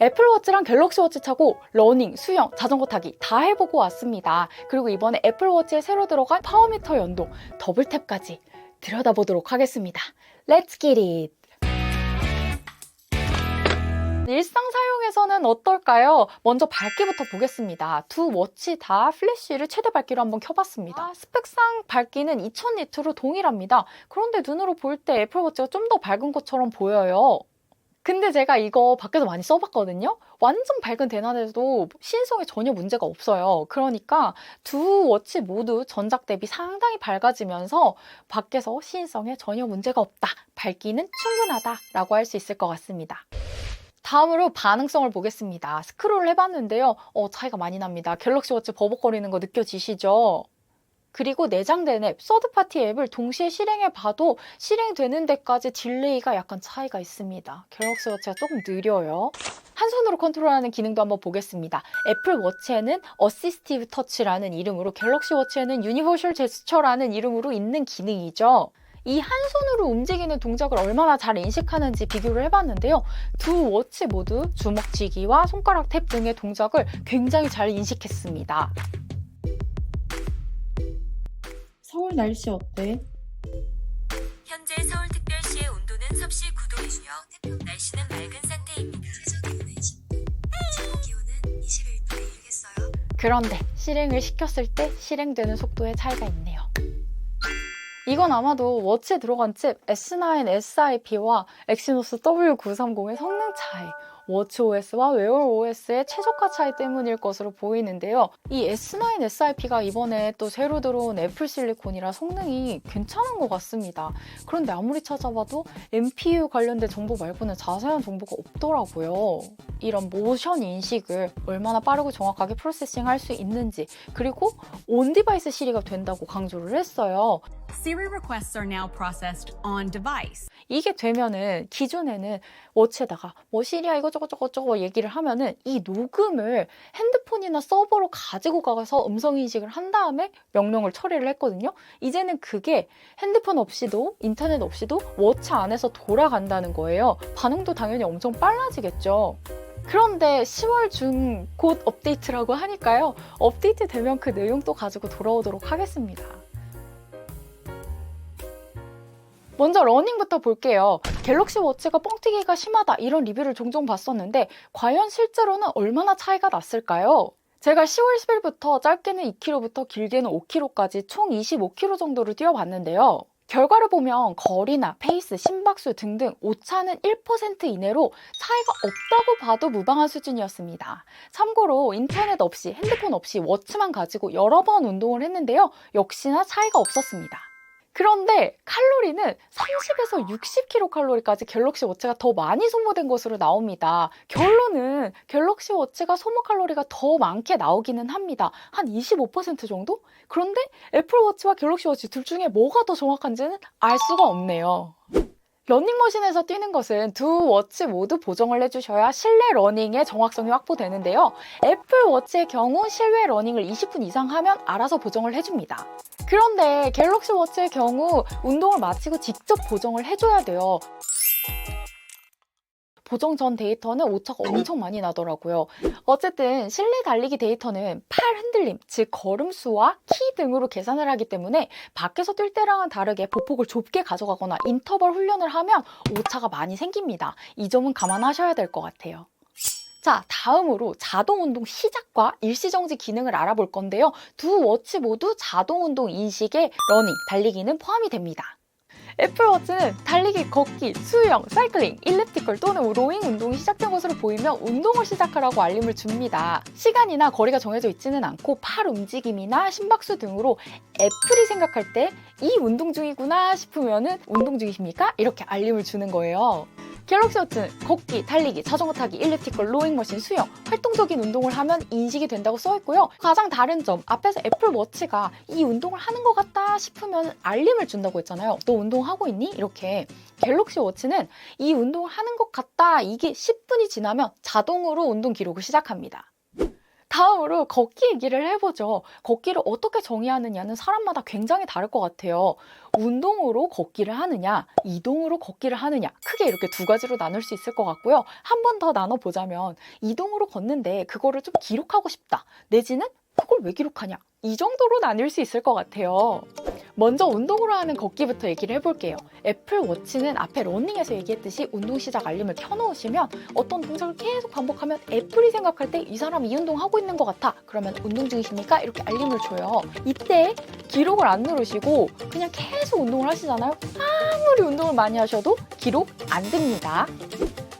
애플워치랑 갤럭시워치 차고 러닝, 수영, 자전거 타기 다 해보고 왔습니다. 그리고 이번에 애플워치에 새로 들어간 파워미터 연동, 더블탭까지 들여다보도록 하겠습니다. Let's get it! 일상 사용에서는 어떨까요? 먼저 밝기부터 보겠습니다. 두 워치 다 플래시를 최대 밝기로 한번 켜봤습니다. 스펙상 밝기는 2000니트로 동일합니다. 그런데 눈으로 볼 때 애플워치가 좀 더 밝은 것처럼 보여요. 근데 제가 이거 밖에서 많이 써봤거든요? 완전 밝은 대낮에도 시인성에 전혀 문제가 없어요. 그러니까 두 워치 모두 전작 대비 상당히 밝아지면서 밖에서 시인성에 전혀 문제가 없다, 밝기는 충분하다라고 할 수 있을 것 같습니다. 다음으로 반응성을 보겠습니다. 스크롤을 해봤는데요. 차이가 많이 납니다. 갤럭시워치 버벅거리는 거 느껴지시죠? 그리고 내장된 앱, 서드파티 앱을 동시에 실행해봐도 실행되는 데까지 딜레이가 약간 차이가 있습니다. 갤럭시워치가 조금 느려요. 한 손으로 컨트롤하는 기능도 한번 보겠습니다. 애플워치에는 어시스티브 터치라는 이름으로, 갤럭시워치에는 유니버셜 제스처라는 이름으로 있는 기능이죠. 이 한 손으로 움직이는 동작을 얼마나 잘 인식하는지 비교를 해봤는데요. 두 워치 모두 주먹 쥐기와 손가락 탭 등의 동작을 굉장히 잘 인식했습니다. 서울 날씨 어때? 현재 서울특별시의 온도는 섭씨 9도이고요. 날씨는 맑은 상태입니다. 최저 기온은 10도, 최고 기온은 21도에 이르겠어요. 그런데 실행을 시켰을 때 실행되는 속도에 차이가 있네요. 이건 아마도 워치에 들어간 칩 S9 SIP와 엑시노스 W930의 성능 차이, 워치OS와 웨어OS의 최저가 차이 때문일 것으로 보이는데요. 이 S9 SIP가 이번에 또 새로 들어온 애플 실리콘이라 성능이 괜찮은 것 같습니다. 그런데 아무리 찾아봐도 NPU 관련된 정보 말고는 자세한 정보가 없더라고요. 이런 모션 인식을 얼마나 빠르고 정확하게 프로세싱할 수 있는지, 그리고 온디바이스 시리가 된다고 강조를 했어요. Siri requests are now processed on device. 이게 되면은 기존에는 워치에다가 뭐 시리아 이거저거 얘기를 하면은 이 녹음을 핸드폰이나 서버로 가지고 가서 음성 인식을 한 다음에 명령을 처리를 했거든요. 이제는 그게 핸드폰 없이도 인터넷 없이도 워치 안에서 돌아간다는 거예요. 반응도 당연히 엄청 빨라지겠죠. 그런데 10월 중 곧 업데이트라고 하니까요. 업데이트 되면 그 내용 또 가지고 돌아오도록 하겠습니다. 먼저 러닝부터 볼게요. 갤럭시 워치가 뻥튀기가 심하다, 이런 리뷰를 종종 봤었는데 과연 실제로는 얼마나 차이가 났을까요? 제가 10월 10일부터 짧게는 2km부터 길게는 5km까지 총 25km 정도를 뛰어봤는데요. 결과를 보면 거리나 페이스, 심박수 등등 오차는 1% 이내로 차이가 없다고 봐도 무방한 수준이었습니다. 참고로 인터넷 없이, 핸드폰 없이 워치만 가지고 여러 번 운동을 했는데요. 역시나 차이가 없었습니다. 그런데 칼로리는 30에서 60kcal까지 갤럭시 워치가 더 많이 소모된 것으로 나옵니다. 결론은 갤럭시 워치가 소모 칼로리가 더 많게 나오기는 합니다. 한 25% 정도? 그런데 애플워치와 갤럭시 워치 둘 중에 뭐가 더 정확한지는 알 수가 없네요. 러닝머신에서 뛰는 것은 두 워치 모두 보정을 해주셔야 실내 러닝의 정확성이 확보되는데요. 애플워치의 경우 실외 러닝을 20분 이상 하면 알아서 보정을 해줍니다. 그런데 갤럭시 워치의 경우 운동을 마치고 직접 보정을 해줘야 돼요. 보정 전 데이터는 오차가 엄청 많이 나더라고요. 어쨌든 실내 달리기 데이터는 팔 흔들림, 즉 걸음수와 키 등으로 계산을 하기 때문에 밖에서 뛸 때랑은 다르게 보폭을 좁게 가져가거나 인터벌 훈련을 하면 오차가 많이 생깁니다. 이 점은 감안하셔야 될 것 같아요. 자, 다음으로 자동 운동 시작과 일시정지 기능을 알아볼 건데요. 두 워치 모두 자동 운동 인식에 러닝, 달리기는 포함이 됩니다. 애플워치는 달리기, 걷기, 수영, 사이클링, 일리프티컬 또는 로잉 운동이 시작된 것으로 보이면 운동을 시작하라고 알림을 줍니다. 시간이나 거리가 정해져 있지는 않고 팔 움직임이나 심박수 등으로 애플이 생각할 때 이 운동 중이구나 싶으면은 운동 중이십니까? 이렇게 알림을 주는 거예요. 갤럭시 워치는 걷기, 달리기, 자전거 타기, 일리프티컬, 로잉머신, 수영, 활동적인 운동을 하면 인식이 된다고 써있고요. 가장 다른 점, 앞에서 애플워치가 이 운동을 하는 것 같다 싶으면 알림을 준다고 했잖아요. 너 운동하고 있니? 이렇게. 갤럭시 워치는 이 운동을 하는 것 같다, 이게 10분이 지나면 자동으로 운동 기록을 시작합니다. 다음으로 걷기 얘기를 해보죠. 걷기를 어떻게 정의하느냐는 사람마다 굉장히 다를 것 같아요. 운동으로 걷기를 하느냐, 이동으로 걷기를 하느냐, 크게 이렇게 두 가지로 나눌 수 있을 것 같고요. 한 번 더 나눠보자면 이동으로 걷는데 그거를 좀 기록하고 싶다, 내지는 그걸 왜 기록하냐, 이 정도로 나뉠 수 있을 것 같아요. 먼저 운동으로 하는 걷기부터 얘기를 해볼게요. 애플워치는 앞에 러닝에서 얘기했듯이 운동 시작 알림을 켜놓으시면 어떤 동작을 계속 반복하면 애플이 생각할 때 이 사람이 이 운동하고 있는 것 같아. 그러면 운동 중이십니까? 이렇게 알림을 줘요. 이때 기록을 안 누르시고 그냥 계속 운동을 하시잖아요. 아무리 운동을 많이 하셔도 기록 안 됩니다.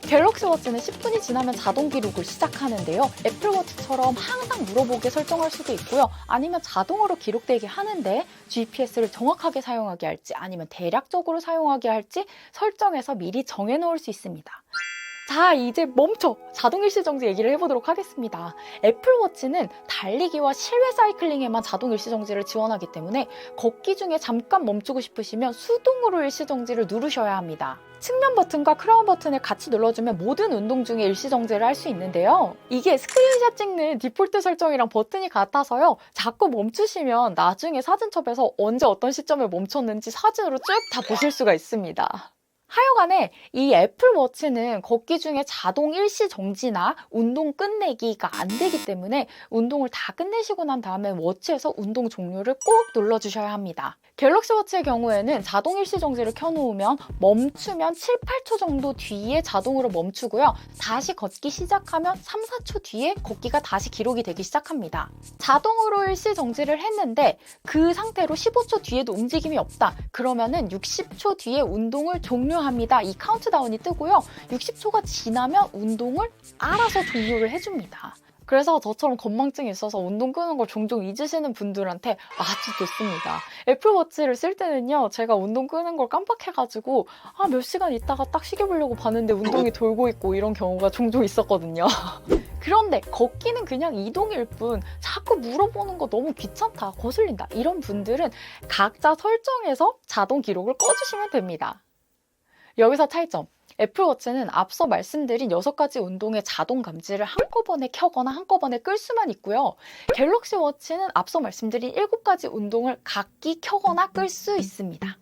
갤럭시워치는 10분이 지나면 자동 기록을 시작하는데요. 애플워치처럼 항상 물어보게 설정할 수도 있고요. 아니면 자동으로 기록되게 하는데 GPS를 정확하게 사용하게 할지 아니면 대략적으로 사용하게 할지 설정해서 미리 정해놓을 수 있습니다. 자, 이제 멈춰! 자동 일시정지 얘기를 해보도록 하겠습니다. 애플워치는 달리기와 실외 사이클링에만 자동 일시정지를 지원하기 때문에 걷기 중에 잠깐 멈추고 싶으시면 수동으로 일시정지를 누르셔야 합니다. 측면 버튼과 크라운 버튼을 같이 눌러주면 모든 운동 중에 일시정지를 할 수 있는데요. 이게 스크린샷 찍는 디폴트 설정이랑 버튼이 같아서요. 자꾸 멈추시면 나중에 사진첩에서 언제 어떤 시점에 멈췄는지 사진으로 쭉 다 보실 수가 있습니다. 하여간에 이 애플워치는 걷기 중에 자동 일시 정지나 운동 끝내기가 안 되기 때문에 운동을 다 끝내시고 난 다음에 워치에서 운동 종료를 꼭 눌러주셔야 합니다. 갤럭시워치의 경우에는 자동 일시 정지를 켜놓으면 멈추면 7, 8초 정도 뒤에 자동으로 멈추고요. 다시 걷기 시작하면 3, 4초 뒤에 걷기가 다시 기록이 되기 시작합니다. 자동으로 일시 정지를 했는데 그 상태로 15초 뒤에도 움직임이 없다. 그러면은 60초 뒤에 운동을 종료합니다. 이 카운트다운이 뜨고요. 60초가 지나면 운동을 알아서 종료를 해줍니다. 그래서 저처럼 건망증이 있어서 운동 끄는 걸 종종 잊으시는 분들한테 아주 좋습니다. 애플워치를 쓸 때는요, 제가 운동 끄는 걸 깜빡해가지고 몇 시간 있다가 딱 시계 보려고 봤는데 운동이 돌고 있고 이런 경우가 종종 있었거든요. 그런데 걷기는 그냥 이동일 뿐 자꾸 물어보는 거 너무 귀찮다, 거슬린다 이런 분들은 각자 설정해서 자동 기록을 꺼주시면 됩니다. 여기서 차이점. 애플워치는 앞서 말씀드린 6가지 운동의 자동 감지를 한꺼번에 켜거나 한꺼번에 끌 수만 있고요. 갤럭시워치는 앞서 말씀드린 7가지 운동을 각기 켜거나 끌 수 있습니다.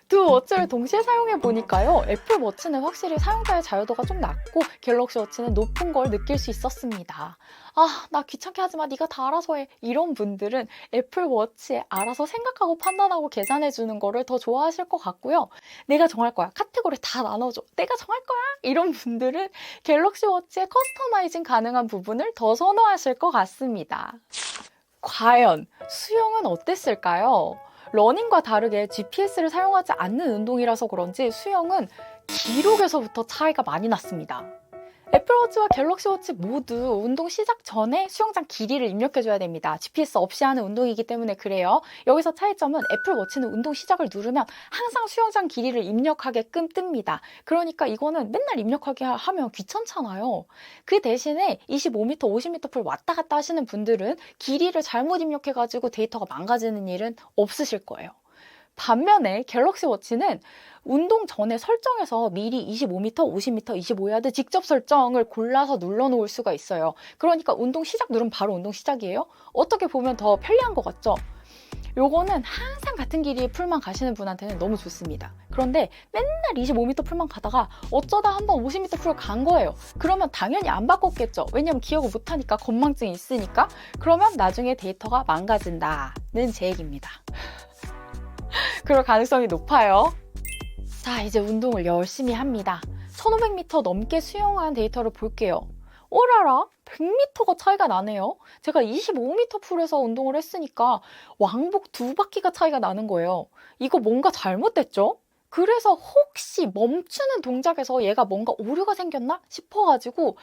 두 워치를 동시에 사용해 보니까요. 애플워치는 확실히 사용자의 자유도가 좀 낮고 갤럭시워치는 높은 걸 느낄 수 있었습니다. 나 귀찮게 하지 마, 네가 다 알아서 해. 이런 분들은 애플워치에 알아서 생각하고 판단하고 계산해 주는 거를 더 좋아하실 것 같고요. 내가 정할 거야, 카테고리 다 나눠줘, 내가 정할 거야, 이런 분들은 갤럭시워치의 커스터마이징 가능한 부분을 더 선호하실 것 같습니다. 과연 수영은 어땠을까요? 러닝과 다르게 GPS를 사용하지 않는 운동이라서 그런지 수영은 기록에서부터 차이가 많이 났습니다. 애플워치와 갤럭시워치 모두 운동 시작 전에 수영장 길이를 입력해줘야 됩니다. GPS 없이 하는 운동이기 때문에 그래요. 여기서 차이점은 애플워치는 운동 시작을 누르면 항상 수영장 길이를 입력하게끔 뜹니다. 그러니까 이거는 맨날 입력하게 하면 귀찮잖아요. 그 대신에 25m, 50m 풀 왔다 갔다 하시는 분들은 길이를 잘못 입력해가지고 데이터가 망가지는 일은 없으실 거예요. 반면에 갤럭시워치는 운동 전에 설정해서 미리 25m, 50m, 25야드 직접 설정을 골라서 눌러놓을 수가 있어요. 그러니까 운동 시작 누르면 바로 운동 시작이에요. 어떻게 보면 더 편리한 것 같죠? 요거는 항상 같은 길이의 풀만 가시는 분한테는 너무 좋습니다. 그런데 맨날 25m 풀만 가다가 어쩌다 한번 50m 풀을 간 거예요. 그러면 당연히 안 바꿨겠죠. 왜냐면 기억을 못하니까, 건망증이 있으니까. 그러면 나중에 데이터가 망가진다는 제 얘기입니다. 그럴 가능성이 높아요. 자, 이제 운동을 열심히 합니다. 1500m 넘게 수영한 데이터를 볼게요. 오라라, 100m가 차이가 나네요. 제가 25m 풀에서 운동을 했으니까 왕복 2바퀴가 차이가 나는 거예요. 이거 뭔가 잘못됐죠? 그래서 혹시 멈추는 동작에서 얘가 뭔가 오류가 생겼나 싶어가지고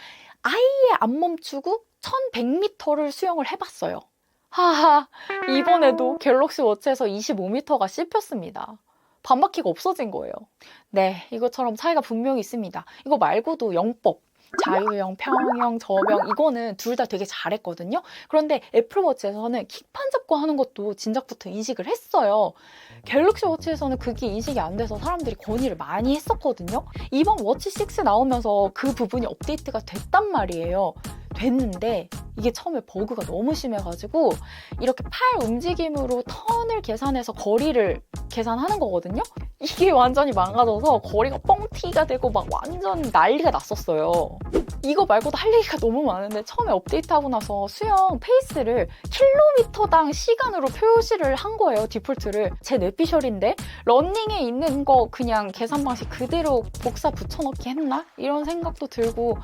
아예 안 멈추고 1100m를 수영을 해봤어요. 하하, 이번에도 갤럭시 워치에서 25m가 씹혔습니다. 반바퀴가 없어진 거예요. 네, 이것처럼 차이가 분명히 있습니다. 이거 말고도 영법, 자유형, 평형, 저병 이거는 둘 다 되게 잘했거든요. 그런데 애플워치에서는 킥판 잡고 하는 것도 진작부터 인식을 했어요. 갤럭시 워치에서는 그게 인식이 안 돼서 사람들이 건의를 많이 했었거든요. 이번 워치 6 나오면서 그 부분이 업데이트가 됐단 말이에요. 됐는데 이게 처음에 버그가 너무 심해가지고 이렇게 팔 움직임으로 턴을 계산해서 거리를 계산하는 거거든요. 이게 완전히 망가져서 거리가 뻥튀기가 되고 막 완전 난리가 났었어요. 이거 말고도 할 얘기가 너무 많은데 처음에 업데이트하고 나서 수영 페이스를 킬로미터당 시간으로 표시를 한 거예요, 디폴트를. 제 뇌피셜인데 러닝에 있는 거 그냥 계산 방식 그대로 복사 붙여넣기 했나? 이런 생각도 들고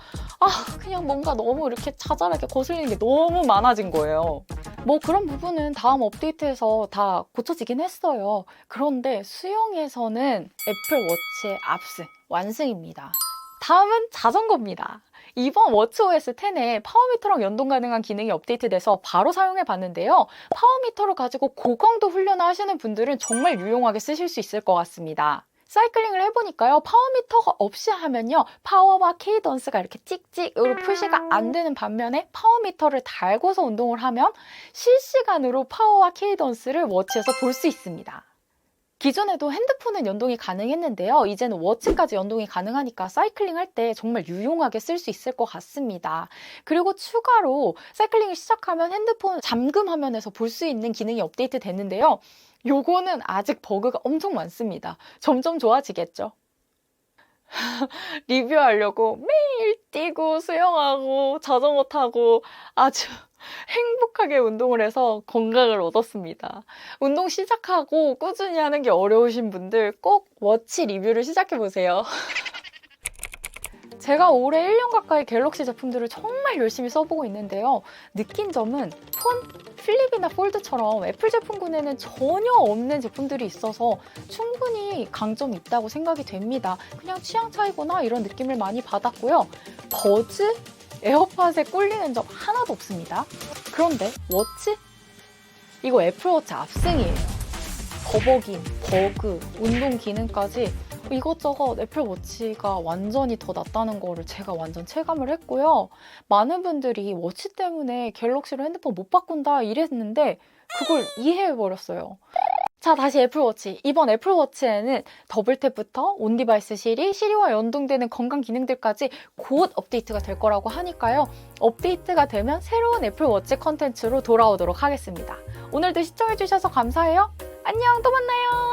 그냥 뭔가 너무 이렇게 자잘하게 거슬리는 게 너무 많아진 거예요. 뭐 그런 부분은 다음 업데이트에서 다 고쳐지긴 했어요. 그런데 수영에서는 애플 워치의 압승, 완승입니다. 다음은 자전거입니다. 이번 워치OS 10에 파워미터랑 연동 가능한 기능이 업데이트돼서 바로 사용해 봤는데요. 파워미터를 가지고 고강도 훈련을 하시는 분들은 정말 유용하게 쓰실 수 있을 것 같습니다. 사이클링을 해보니까요. 파워미터가 없이 하면요. 파워와 케이던스가 이렇게 찍찍으로 표시가 안 되는 반면에 파워미터를 달고서 운동을 하면 실시간으로 파워와 케이던스를 워치에서 볼 수 있습니다. 기존에도 핸드폰은 연동이 가능했는데요. 이제는 워치까지 연동이 가능하니까 사이클링 할 때 정말 유용하게 쓸 수 있을 것 같습니다. 그리고 추가로 사이클링을 시작하면 핸드폰 잠금 화면에서 볼 수 있는 기능이 업데이트 됐는데요. 요거는 아직 버그가 엄청 많습니다. 점점 좋아지겠죠. 리뷰하려고 매일 뛰고 수영하고 자전거 타고 아주 행복하게 운동을 해서 건강을 얻었습니다. 운동 시작하고 꾸준히 하는 게 어려우신 분들 꼭 워치 리뷰를 시작해보세요. 제가 올해 1년 가까이 갤럭시 제품들을 정말 열심히 써보고 있는데요. 느낀 점은 폰, 플립이나 폴드처럼 애플 제품군에는 전혀 없는 제품들이 있어서 충분히 강점이 있다고 생각이 됩니다. 그냥 취향 차이거나 이런 느낌을 많이 받았고요. 버즈, 에어팟에 꿀리는 점 하나도 없습니다. 그런데 워치? 이거 애플워치 압승이에요. 버벅임, 버그, 운동 기능까지 이것저것 애플워치가 완전히 더 낫다는 거를 제가 완전 체감을 했고요. 많은 분들이 워치 때문에 갤럭시로 핸드폰 못 바꾼다 이랬는데 그걸 이해해버렸어요. 자, 다시 애플워치. 이번 애플워치에는 더블탭부터 온디바이스 시리와 연동되는 건강 기능들까지 곧 업데이트가 될 거라고 하니까요. 업데이트가 되면 새로운 애플워치 컨텐츠로 돌아오도록 하겠습니다. 오늘도 시청해주셔서 감사해요. 안녕, 또 만나요.